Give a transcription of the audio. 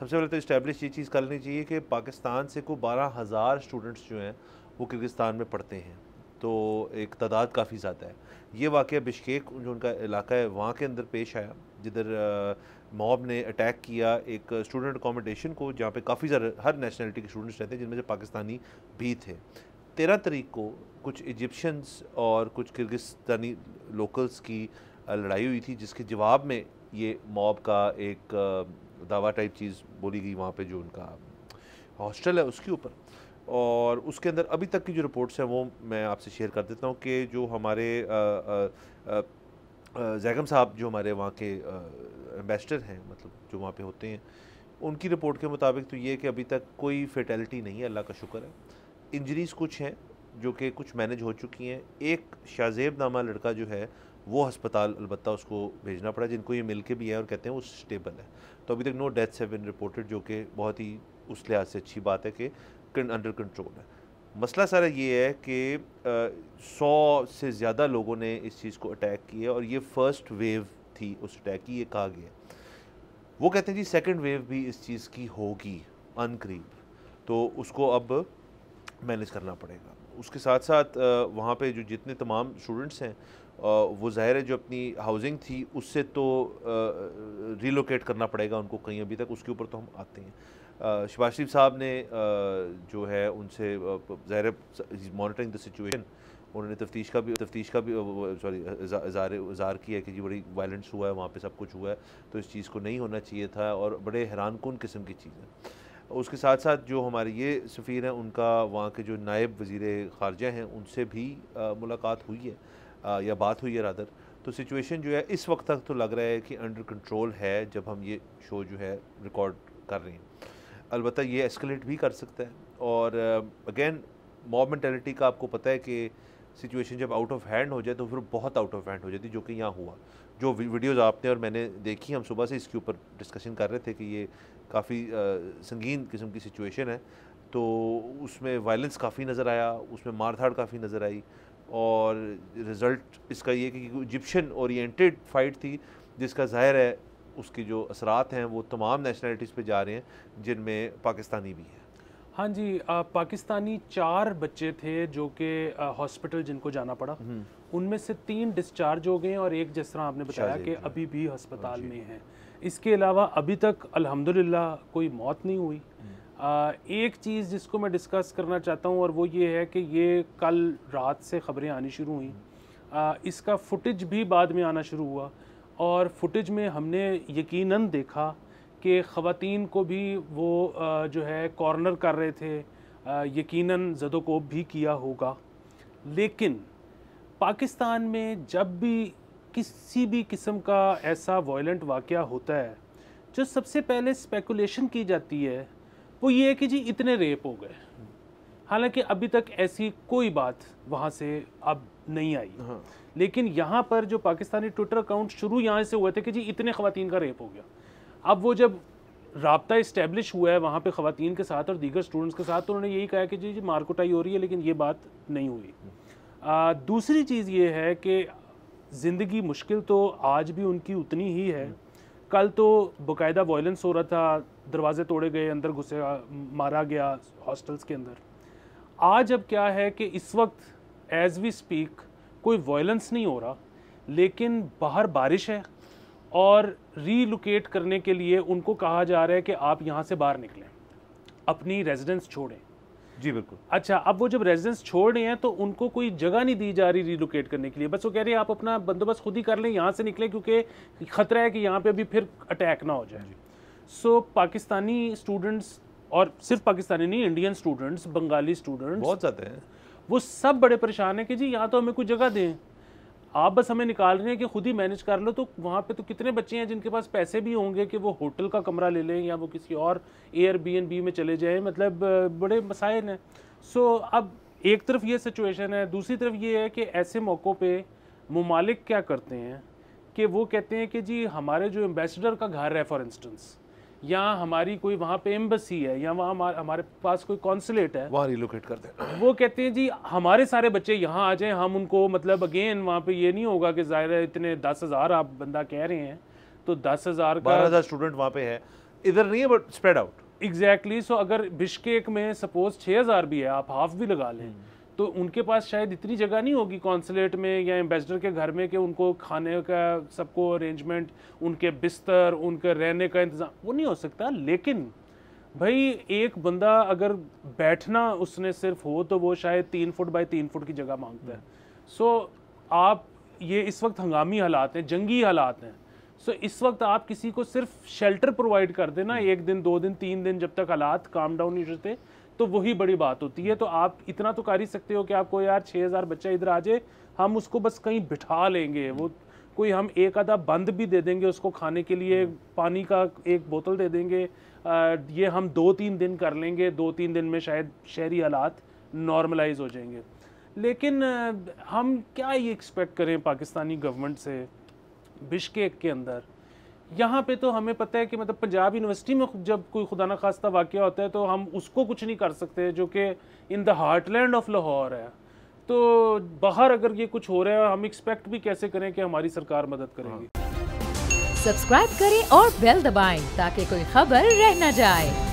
सबसे पहले तो इस्टेब्लिश ये चीज़ कर लेनी चाहिए कि पाकिस्तान से को 12,000 स्टूडेंट्स जो हैं वो किर्गिस्तान में पढ़ते हैं, तो एक तादाद काफ़ी ज़्यादा है। ये वाक़या बिश्केक जो उनका इलाका है वहाँ के अंदर पेश आया, जिधर मॉब ने अटैक किया एक स्टूडेंट अकोमोडेशन को, जहाँ पे काफ़ी सारे हर नेशनलिटी के स्टूडेंट्स रहते हैं, जिनमें से पाकिस्तानी भी थे। 13 तारीख को कुछ इजिप्शियंस और कुछ किर्गिस्तानी लोकल्स की लड़ाई हुई थी, जिसके जवाब में ये मॉब का एक दावा टाइप चीज़ बोली गई वहाँ पे जो उनका हॉस्टल है उसके ऊपर। और उसके अंदर अभी तक की जो रिपोर्ट्स हैं वो मैं आपसे शेयर कर देता हूँ कि जो हमारे जैगम साहब जो हमारे वहाँ के एम्बेसडर हैं, मतलब जो वहाँ पे होते हैं, उनकी रिपोर्ट के मुताबिक तो ये कि अभी तक कोई फेटेलिटी नहीं है, अल्लाह का शुक्र है। इंजरीज़ कुछ हैं जो कि कुछ मैनेज हो चुकी हैं। एक शाज़ेब नामा लड़का जो है वो अस्पताल अलबत्ता उसको भेजना पड़ा, जिनको ये मिल के भी है और कहते हैं वो स्टेबल है। तो अभी तक no deaths have been reported, जो कि बहुत ही उस लिहाज से अच्छी बात है कि अंडर कंट्रोल है। मसला सारा ये है कि 100 से ज़्यादा लोगों ने इस चीज़ को अटैक किया और ये फ़र्स्ट वेव थी उस अटैक की, ये कहा गया। वो कहते हैं जी सेकंड वेव भी इस चीज़ की होगी अनकरीब, तो उसको अब मैनेज करना पड़ेगा। उसके साथ साथ वहाँ पे जो जितने तमाम स्टूडेंट्स हैं वो ज़ाहिर है जो अपनी हाउसिंग थी उससे तो रिलोकेट करना पड़ेगा उनको कहीं अभी तक, उसके ऊपर तो हम आते हैं। शहबाज शरीफ साहब ने जो है उनसे ज़ाहिर है मॉनिटरिंग द सिचुएशन, उन्होंने तफ्तीश का भी सॉरी इज़हार किया कि जी बड़ी वायलेंस हुआ है वहाँ पे, सब कुछ हुआ है, तो इस चीज़ को नहीं होना चाहिए था और बड़े हैरानकुन किस्म की चीज़ है। उसके साथ साथ जो हमारे ये सफ़ीर हैं उनका वहाँ के जो नायब वज़ीर ख़ारजा हैं उनसे भी मुलाकात हुई है या बात हुई है रादर। तो सिचुएशन जो है इस वक्त तक तो लग रहा है कि अंडर कंट्रोल है जब हम ये शो जो है रिकॉर्ड कर रहे हैं। अलबत्ता ये एस्केलेट भी कर सकता है और अगेन मॉब मेंटालिटी का आपको पता है कि सिचुएशन जब आउट ऑफ हैंड हो जाए तो फिर बहुत आउट ऑफ हैंड हो जाती है, जो कि यहाँ हुआ। जो वीडियोज़ आपने और मैंने देखी, हम सुबह से इसके ऊपर डिस्कशन कर रहे थे कि ये काफ़ी संगीन किस्म की सिचुएशन है, तो उसमें वायलेंस काफ़ी नज़र आया, उसमें मारधाड़ काफ़ी नज़र आई और रिज़ल्ट इसका ये कि इजिप्शियन ओरिएंटेड फ़ाइट थी, जिसका ज़ाहिर है उसके जो असरात हैं वो तमाम नेशनलिटीज़ पे जा रहे हैं, जिनमें पाकिस्तानी भी है। हाँ जी, पाकिस्तानी 4 बच्चे थे जो कि हॉस्पिटल जिनको जाना पड़ा, उनमें से 3 डिस्चार्ज हो गए और एक जिस तरह आपने बताया कि अभी भी अस्पताल में है। इसके अलावा अभी तक अल्हम्दुलिल्लाह कोई मौत नहीं हुई। एक चीज़ जिसको मैं डिस्कस करना चाहता हूँ और वो ये है कि ये कल रात से ख़बरें आनी शुरू हुई, इसका फुटेज भी बाद में आना शुरू हुआ और फुटेज में हमने यकीनन देखा कि ख़वातीन को भी वो जो है कॉर्नर कर रहे थे, यकीनन ज़दोकोब भी किया होगा। लेकिन पाकिस्तान में जब भी किसी भी किस्म का ऐसा वायलेंट वाक़या होता है, जो सबसे पहले स्पेकुलेशन की जाती है वो ये है कि जी इतने रेप हो गए। हालांकि अभी तक ऐसी कोई बात वहाँ से अब नहीं आई। हाँ। लेकिन यहाँ पर जो पाकिस्तानी ट्विटर अकाउंट शुरू यहाँ से हुए थे कि जी इतने ख़वातीन का रेप हो गया। अब वो जब राब्ता इस्टेब्लिश हुआ है वहाँ पे ख़वातीन के साथ और दीगर स्टूडेंट्स के साथ, तो उन्होंने यही कहा कि जी मारकुटाई हो रही है, लेकिन ये बात नहीं हुई। दूसरी चीज़ ये है कि ज़िंदगी मुश्किल तो आज भी उनकी उतनी ही है। कल तो बाकायदा वायलेंस हो रहा था, दरवाजे तोड़े गए, अंदर घुसे, मारा गया हॉस्टल्स के अंदर। आज अब क्या है कि इस वक्त एज वी स्पीक कोई वायलेंस नहीं हो रहा, लेकिन बाहर बारिश है और रीलोकेट करने के लिए उनको कहा जा रहा है कि आप यहाँ से बाहर निकलें, अपनी रेजिडेंस छोड़ें। जी बिल्कुल। अच्छा, अब वो जब रेजिडेंस छोड़ रहे हैं तो उनको कोई जगह नहीं दी जा रही रीलोकेट करने के लिए, बस वो कह रहे हैं आप अपना बंदोबस्त खुद ही कर लें, यहाँ से निकलें, क्योंकि ख़तरा है कि यहाँ पे अभी फिर अटैक ना हो जाए। सो पाकिस्तानी स्टूडेंट्स, और सिर्फ पाकिस्तानी नहीं, इंडियन स्टूडेंट्स, बंगाली स्टूडेंट्स बहुत ज़्यादा है, वो सब बड़े परेशान हैं कि जी यहाँ तो हमें कुछ जगह दें, आप बस हमें निकाल रहे हैं कि खुद ही मैनेज कर लो। तो वहाँ पे तो कितने बच्चे हैं जिनके पास पैसे भी होंगे कि वो होटल का कमरा ले लें या वो किसी और एयरबीएनबी में चले जाएं, मतलब बड़े मसाइल हैं। सो अब एक तरफ ये सिचुएशन है, दूसरी तरफ ये है कि ऐसे मौक़ों पे मुमालिक क्या करते हैं कि वो कहते हैं कि जी हमारे जो एम्बेसडर का घर है फॉर इंस्टेंस, या हमारी कोई वहाँ पे एम्बेसी है, या वहाँ हमारे पास कोई कॉन्सुलेट है, वहाँ रिलोकेट कर दें। वो कहते हैं जी हमारे सारे बच्चे यहाँ आ जाएं, हम उनको, मतलब अगेन वहाँ पे ये नहीं होगा कि ज़ाहिर है इतने 10,000 आप बंदा कह रहे हैं, तो 10,000 का 12,000 स्टूडेंट वहाँ पे है, इधर नहीं है बट स्प्रेड आउट। एग्जैक्टली। सो अगर बिश्केक में सपोज 6000 भी है, आप हाफ भी लगा लें, तो उनके पास शायद इतनी जगह नहीं होगी कॉन्सुलेट में या एम्बेसडर के घर में कि उनको खाने का सबको अरेंजमेंट, उनके बिस्तर, उनके रहने का इंतज़ाम, वो नहीं हो सकता। लेकिन भाई एक बंदा अगर बैठना उसने सिर्फ हो तो वो शायद 3 फुट बाय 3 फुट की जगह मांगता है। सो आप ये इस वक्त हंगामी हालात हैं, जंगी हालात हैं। सो इस वक्त आप किसी को सिर्फ शेल्टर प्रोवाइड कर देना 1 दिन 2 दिन 3 दिन, जब तक हालात काम डाउन नहीं होते, तो वही बड़ी बात होती है। तो आप इतना तो कर ही सकते हो कि आपको यार 6000 बच्चा इधर आ जाए, हम उसको बस कहीं बिठा लेंगे, वो कोई हम एक आधा बंद भी दे देंगे उसको खाने के लिए, पानी का एक बोतल दे देंगे, ये हम 2-3 दिन कर लेंगे, 2-3 दिन में शायद शहरी हालात नॉर्मलाइज हो जाएंगे। लेकिन हम क्या ये एक्सपेक्ट करें पाकिस्तानी गवर्नमेंट से बिश्केक के अंदर। यहाँ पे तो हमें पता है कि मतलब पंजाब यूनिवर्सिटी में जब कोई खुदा न खास्ता वाक़या होता है तो हम उसको कुछ नहीं कर सकते, जो कि in the heartland of Lahore है। तो बाहर अगर ये कुछ हो रहा है, हम एक्सपेक्ट भी कैसे करें कि हमारी सरकार मदद करेगी। सब्सक्राइब करें और बेल दबाएं ताकि कोई खबर रह न जाए।